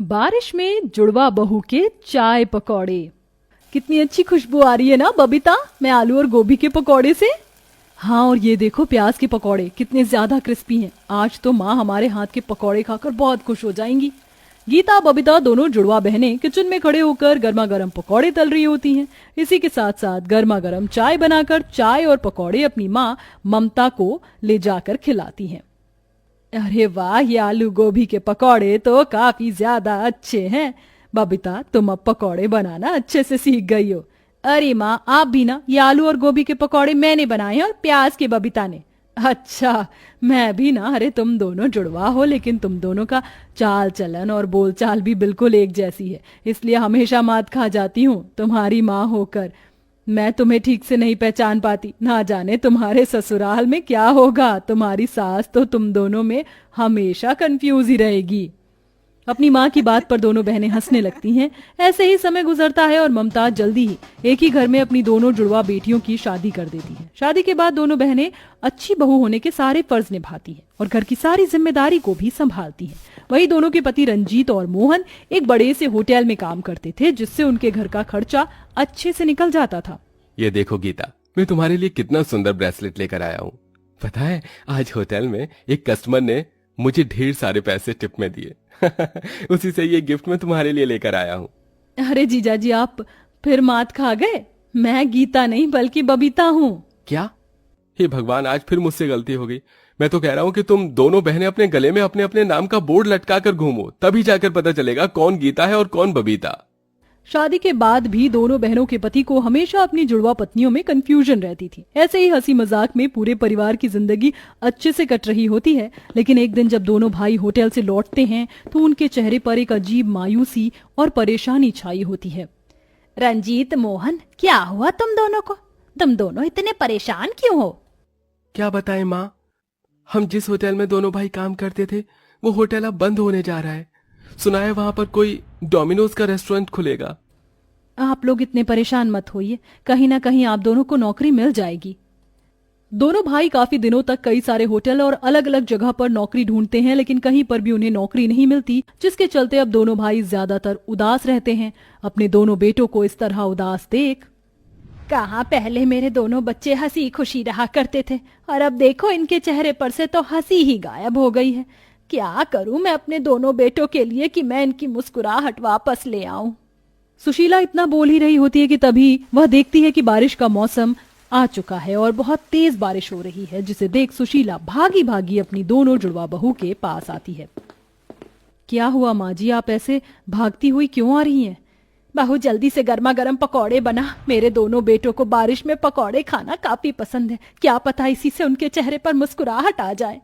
बारिश में जुड़वा बहू के चाय पकौड़े। कितनी अच्छी खुशबू आ रही है ना बबीता, मैं आलू और गोभी के पकौड़े से। हाँ, और ये देखो प्याज के पकौड़े कितने ज्यादा क्रिस्पी हैं। आज तो माँ हमारे हाथ के पकौड़े खाकर बहुत खुश हो जाएंगी। गीता बबीता दोनों जुड़वा बहनें किचन में खड़े होकर गर्मा गर्म पकौड़े तल रही होती हैं। इसी के साथ साथ गर्मा गर्म चाय बनाकर चाय और पकौड़े अपनी माँ ममता को ले जाकर खिलाती हैं। अरे वाह, ये आलू गोभी के पकौड़े तो काफी ज्यादा अच्छे हैं। बबीता, तुम अब पकौड़े बनाना अच्छे से सीख गई हो। अरे माँ, आप भी ना, ये आलू और गोभी के पकौड़े मैंने बनाए हैं और प्याज के बबीता ने। अच्छा, मैं भी ना। अरे तुम दोनों जुड़वा हो, लेकिन तुम दोनों का चाल चलन और बोलचाल भी बिल्कुल एक जैसी है, इसलिए हमेशा मात खा जाती हूँ तुम्हारी माँ होकर। मैं तुम्हें ठीक से नहीं पहचान पाती। ना जाने तुम्हारे ससुराल में क्या होगा। तुम्हारी सास तो तुम दोनों में हमेशा कंफ्यूज ही रहेगी। अपनी माँ की बात पर दोनों बहनें हंसने लगती हैं। ऐसे ही समय गुजरता है और ममता जल्दी ही एक ही घर में अपनी दोनों जुड़वा बेटियों की शादी कर देती है। शादी के बाद दोनों बहनें अच्छी बहू होने के सारे फर्ज निभाती हैं और घर की सारी जिम्मेदारी को भी संभालती हैं। वही दोनों के पति रंजीत और मोहन एक बड़े से होटल में काम करते थे, जिससे उनके घर का खर्चा अच्छे से निकल जाता था। ये देखो गीता, मैं तुम्हारे लिए कितना सुंदर ब्रेसलेट लेकर आया हूँ। पता है, आज होटल में एक कस्टमर ने मुझे ढेर सारे पैसे टिप में दिए। उसी से ये गिफ्ट मैं तुम्हारे लिए लेकर आया हूँ। अरे जीजा जी, आप फिर मात खा गए। मैं गीता नहीं बल्कि बबीता हूँ। क्या? हे भगवान, आज फिर मुझसे गलती हो गई। मैं तो कह रहा हूँ कि तुम दोनों बहनें अपने गले में अपने अपने नाम का बोर्ड लटका कर घूमो, तभी जाकर पता चलेगा कौन गीता है और कौन बबीता। शादी के बाद भी दोनों बहनों के पति को हमेशा अपनी जुड़वा पत्नियों में कंफ्यूजन रहती थी। ऐसे ही हंसी मजाक में पूरे परिवार की जिंदगी अच्छे से कट रही होती है। लेकिन एक दिन जब दोनों भाई होटल से लौटते हैं तो उनके चेहरे पर एक अजीब मायूसी और परेशानी छाई होती है। रंजीत, मोहन, क्या हुआ तुम दोनों को? तुम दोनों इतने परेशान क्यों हो? क्या बताएं माँ, हम जिस होटल में दोनों भाई काम करते थे वो होटल अब बंद होने जा रहा है। सुना है वहां पर कोई डोमिनोज का रेस्टोरेंट खुलेगा। आप लोग इतने परेशान मत होइए, कहीं ना कहीं आप दोनों को नौकरी मिल जाएगी। दोनों भाई काफी दिनों तक कई सारे होटल और अलग अलग जगह पर नौकरी ढूंढते हैं, लेकिन कहीं पर भी उन्हें नौकरी नहीं मिलती, जिसके चलते अब दोनों भाई ज्यादातर उदास रहते हैं। अपने दोनों बेटों को इस तरह उदास देख, कहाँ पहले मेरे दोनों बच्चे हंसी खुशी रहा करते थे और अब देखो इनके चेहरे पर से तो हंसी ही गायब हो गई है। क्या करूं मैं अपने दोनों बेटों के लिए कि मैं इनकी मुस्कुराहट वापस ले आऊं। सुशीला इतना बोल ही रही होती है कि तभी वह देखती है कि बारिश का मौसम आ चुका है और बहुत तेज बारिश हो रही है, जिसे देख सुशीला भागी भागी अपनी दोनों जुड़वा बहू के पास आती है। क्या हुआ माँ जी, आप ऐसे भागती हुई क्यों आ रही हैं? बहू, जल्दी से गर्मा गर्म पकौड़े बना। मेरे दोनों बेटों को बारिश में पकौड़े खाना काफी पसंद है। क्या पता इसी से उनके चेहरे पर मुस्कुराहट आ जाए।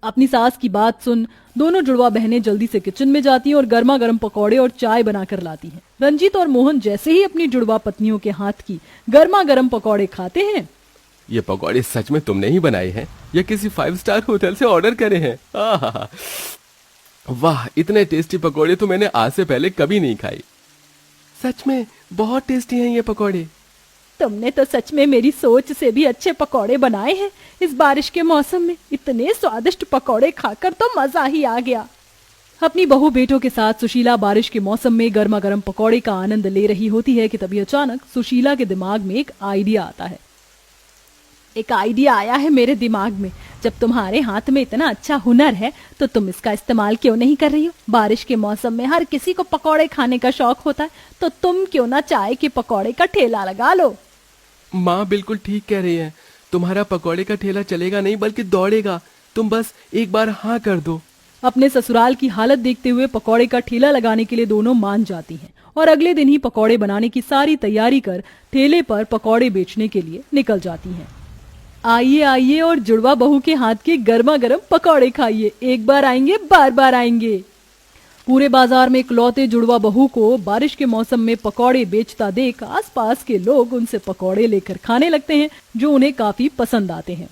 अपनी सास की बात सुन दोनों जुड़वा बहनें जल्दी से किचन में जाती हैं और गर्मा गर्म पकौड़े और चाय बनाकर लाती हैं। रंजीत और मोहन जैसे ही अपनी जुड़वा पत्नियों के हाथ की गर्मा गर्म पकौड़े खाते हैं। ये पकौड़े सच में तुमने ही बनाए हैं या किसी 5 स्टार होटल से ऑर्डर करे हैं? वाह, इतने टेस्टी पकौड़े तो मैंने आज से पहले कभी नहीं खाई। सच में बहुत टेस्टी हैं ये पकौड़े। तुमने तो सच में मेरी सोच से भी अच्छे पकौड़े बनाए हैं। इस बारिश के मौसम में इतने स्वादिष्ट पकौड़े खाकर तो मजा ही आ गया। अपनी बहू बेटों के साथ सुशीला बारिश के मौसम में गर्मा गर्म पकौड़े का आनंद ले रही होती है कि तभी अचानक सुशीला के दिमाग में एक आइडिया आता है। एक आइडिया आया है मेरे दिमाग में। जब तुम्हारे हाथ में इतना अच्छा हुनर है तो तुम इसका इस्तेमाल क्यों नहीं कर रही हो? बारिश के मौसम में हर किसी को पकौड़े खाने का शौक होता है, तो तुम क्यों ना चाय के पकौड़े का ठेला लगा लो। माँ बिल्कुल ठीक कह रही है। तुम्हारा पकौड़े का ठेला चलेगा नहीं बल्कि दौड़ेगा। तुम बस एक बार हाँ कर दो। अपने ससुराल की हालत देखते हुए पकौड़े का ठेला लगाने के लिए दोनों मान जाती हैं और अगले दिन ही पकौड़े बनाने की सारी तैयारी कर ठेले पर पकौड़े बेचने के लिए निकल जाती हैं। आइए आइए और जुड़वा बहू के हाथ के गर्मा गर्म पकौड़े खाइए। एक बार आएंगे बार बार आएंगे। पूरे बाजार में इकलौते जुड़वा बहू को बारिश के मौसम में पकौड़े बेचता देख आसपास के लोग उनसे पकौड़े लेकर खाने लगते हैं, जो उन्हें काफी पसंद आते हैं।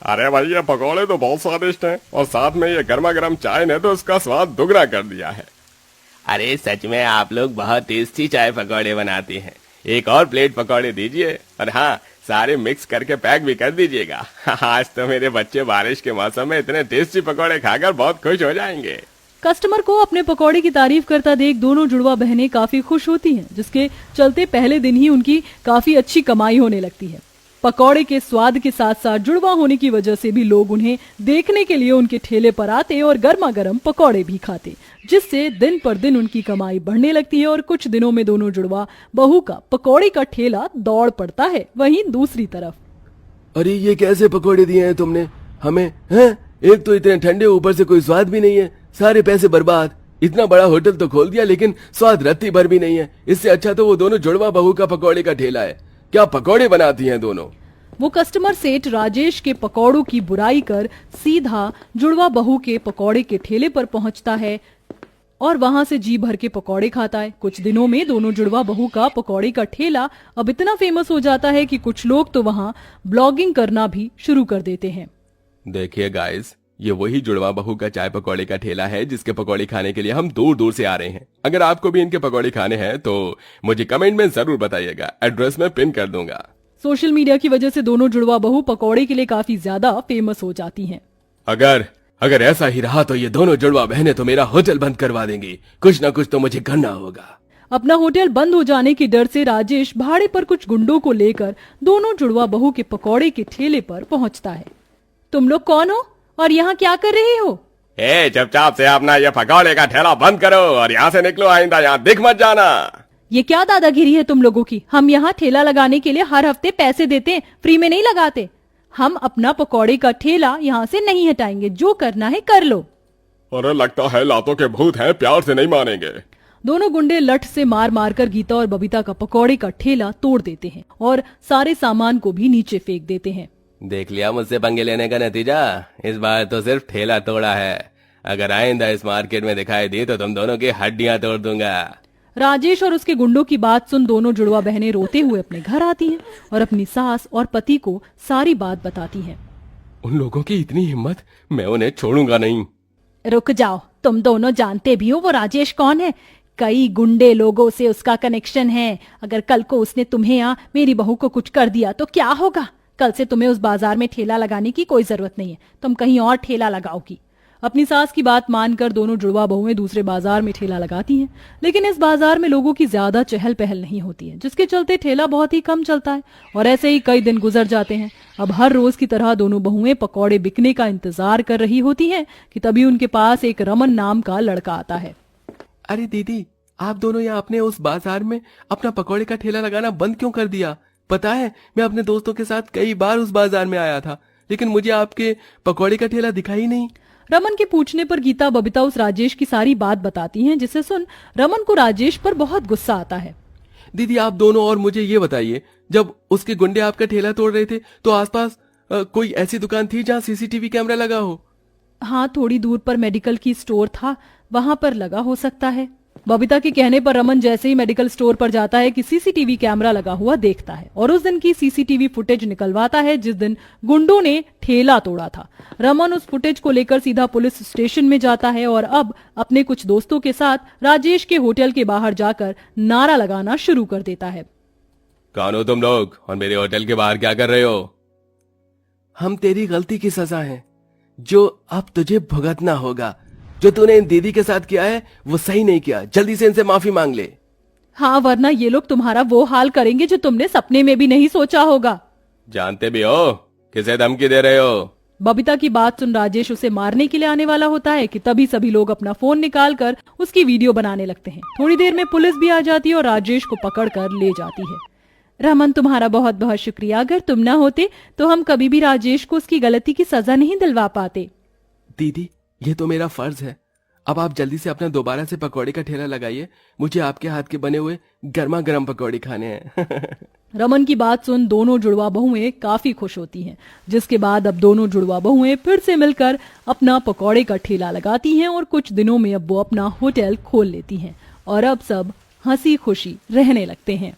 अरे भाई, ये पकौड़े तो बहुत स्वादिष्ट हैं और साथ में ये गर्मा गर्म चाय ने तो इसका स्वाद दुगना कर दिया है। अरे सच में आप लोग बहुत टेस्टी चाय पकौड़े बनाते हैं। एक और प्लेट पकौड़े दीजिए और हाँ, सारे मिक्स करके पैक भी कर दीजिएगा। आज तो मेरे बच्चे बारिश के मौसम में इतने टेस्टी पकौड़े खाकर बहुत खुश हो जाएंगे। कस्टमर को अपने पकौड़े की तारीफ करता देख दोनों जुड़वा बहनें काफी खुश होती हैं, जिसके चलते पहले दिन ही उनकी काफी अच्छी कमाई होने लगती है। पकौड़े के स्वाद के साथ साथ जुड़वा होने की वजह से भी लोग उन्हें देखने के लिए उनके ठेले पर आते और गर्मा गर्म पकौड़े भी खाते, जिससे दिन पर दिन उनकी कमाई बढ़ने लगती है और कुछ दिनों में दोनों जुड़वा बहू का पकौड़े का ठेला दौड़ पड़ता है। वहीं दूसरी तरफ, अरे ये कैसे पकौड़े दिए हैं तुमने हमें, हैं? एक तो इतने ठंडे, ऊपर से कोई स्वाद भी नहीं है, सारे पैसे बर्बाद। इतना बड़ा होटल तो खोल दिया लेकिन स्वाद रत्ती भर भी नहीं है। इससे अच्छा तो वो दोनों जुड़वा बहू का पकौड़े का ठेला है। क्या पकौड़े बनाती हैं दोनों। वो कस्टमर सेठ राजेश के पकौड़ों की बुराई कर सीधा जुड़वा बहू के पकौड़े के ठेले पर पहुंचता है और वहां से जी भर के पकौड़े खाता है। कुछ दिनों में दोनों जुड़वा बहू का पकौड़े का ठेला अब इतना फेमस हो जाता है कि कुछ लोग तो वहां ब्लॉगिंग करना भी शुरू कर देते हैं। देखिए गाइस, ये वही जुड़वा बहू का चाय पकौड़े का ठेला है जिसके पकौड़े खाने के लिए हम दूर दूर से आ रहे हैं। अगर आपको भी इनके पकौड़े खाने हैं तो मुझे कमेंट में जरूर बताइएगा, एड्रेस में पिन कर दूंगा। सोशल मीडिया की वजह से दोनों जुड़वा बहू पकौड़े के लिए काफी ज्यादा फेमस हो जाती हैं। अगर ऐसा ही रहा तो ये दोनों जुड़वा बहनें तो मेरा होटल बंद करवा देंगी। कुछ ना कुछ तो मुझे करना होगा। अपना होटल बंद हो जाने के डर से राजेश भाड़े पर कुछ गुंडों को लेकर दोनों जुड़वा बहू के पकौड़े के ठेले पर पहुंचता है। तुम लोग कौन हो और यहाँ क्या कर रहे हो? चुपचाप से अपना ये पकौड़े का ठेला बंद करो और यहाँ से निकलो, आइंदा यहाँ दिख मत जाना। ये क्या दादागिरी है तुम लोगों की? हम यहाँ ठेला लगाने के लिए हर हफ्ते पैसे देते हैं, फ्री में नहीं लगाते। हम अपना पकौड़े का ठेला यहाँ से नहीं हटाएंगे, जो करना है कर लो। अरे लगता है लातों के भूत हैं, प्यार से नहीं मानेंगे। दोनों गुंडे लठ से मार मार कर गीता और बबीता का पकौड़े का ठेला तोड़ देते हैं और सारे सामान को भी नीचे फेंक देते हैं। देख लिया मुझसे पंगे लेने का नतीजा। इस बार तो सिर्फ ठेला तोड़ा है, अगर आइंदा इस मार्केट में दिखाई दी तो तुम दोनों की हड्डियां तोड़ दूंगा। राजेश और उसके गुंडों की बात सुन दोनों जुड़वा बहनें रोते हुए अपने घर आती हैं और अपनी सास और पति को सारी बात बताती हैं। उन लोगों की इतनी हिम्मत, मैं उन्हें छोड़ूंगा नहीं। रुक जाओ, तुम दोनों जानते भी हो वो राजेश कौन है। कई गुंडे लोगों से उसका कनेक्शन है। अगर कल को उसने तुम्हें या मेरी बहू को कुछ कर दिया तो क्या होगा? कल से तुम्हें उस बाजार में ठेला लगाने की कोई जरूरत नहीं है, तुम कहीं और ठेला लगाओगी। अपनी सास की बात मानकर दोनों जुड़वा बहुएं दूसरे बाजार में ठेला लगाती हैं, लेकिन इस बाजार में लोगों की ज्यादा चहल पहल नहीं होती है, जिसके चलते ठेला बहुत ही कम चलता है और ऐसे ही कई दिन गुजर जाते हैं। अब हर रोज की तरह दोनों बहुएं पकौड़े बिकने का इंतजार कर रही होती हैं कि तभी उनके पास एक रमन नाम का लड़का आता है। अरे दीदी, आप दोनों यहाँ अपने उस बाजार में अपना पकौड़े का ठेला लगाना बंद क्यों कर दिया? पता है, मैं अपने दोस्तों के साथ कई बार उस बाजार में आया था, लेकिन मुझे आपके पकौड़े का ठेला दिखा ही नहीं। रमन के पूछने पर गीता बबीता उस राजेश की सारी बात बताती हैं, जिसे सुन रमन को राजेश पर बहुत गुस्सा आता है। दीदी, आप दोनों और मुझे ये बताइए, जब उसके गुंडे आपका ठेला तोड़ रहे थे तो आसपास कोई ऐसी दुकान थी जहाँ सीसीटीवी कैमरा लगा हो? हाँ, थोड़ी दूर पर मेडिकल की स्टोर था, वहां पर लगा हो सकता है। बबीता के कहने पर रमन जैसे ही मेडिकल स्टोर पर जाता है कि सीसीटीवी कैमरा लगा हुआ देखता है और उस दिन की सीसीटीवी फुटेज निकलवाता है जिस दिन गुंडों ने ठेला तोड़ा था। रमन उस फुटेज को लेकर सीधा पुलिस स्टेशन में जाता है और अब अपने कुछ दोस्तों के साथ राजेश के होटल के बाहर जाकर नारा लगाना शुरू कर देता है। कौन हो तुम लोग और मेरे होटल के बाहर क्या कर रहे हो? हम तेरी गलती की सजा हैं, जो अब तुझे भुगतना होगा। जो तूने इन दीदी के साथ किया है वो सही नहीं किया, जल्दी से इनसे माफी मांग ले। हाँ, वरना ये लोग तुम्हारा वो हाल करेंगे जो तुमने सपने में भी नहीं सोचा होगा। जानते भी हो किसे धमकी दे रहे हो? बबीता की बात सुन राजेश उसे मारने के लिए आने वाला होता है कि तभी सभी लोग अपना फोन निकालकर उसकी वीडियो बनाने लगते हैं। थोड़ी देर में पुलिस भी आ जाती है और राजेश को पकड़कर ले जाती है। रमन, तुम्हारा बहुत बहुत शुक्रिया। अगर तुम ना होते तो हम कभी भी राजेश को उसकी गलती की सजा नहीं दिलवा पाते। दीदी, ये तो मेरा फर्ज है। अब आप जल्दी से अपना दोबारा से पकौड़े का ठेला लगाइए, मुझे आपके हाथ के बने हुए गर्मा गर्म पकौड़े खाने हैं। रमन की बात सुन दोनों जुड़वा बहुएं काफी खुश होती हैं, जिसके बाद अब दोनों जुड़वा बहुएं फिर से मिलकर अपना पकौड़े का ठेला लगाती हैं और कुछ दिनों में अब वो अपना होटल खोल लेती हैं और अब सब हंसी खुशी रहने लगते हैं।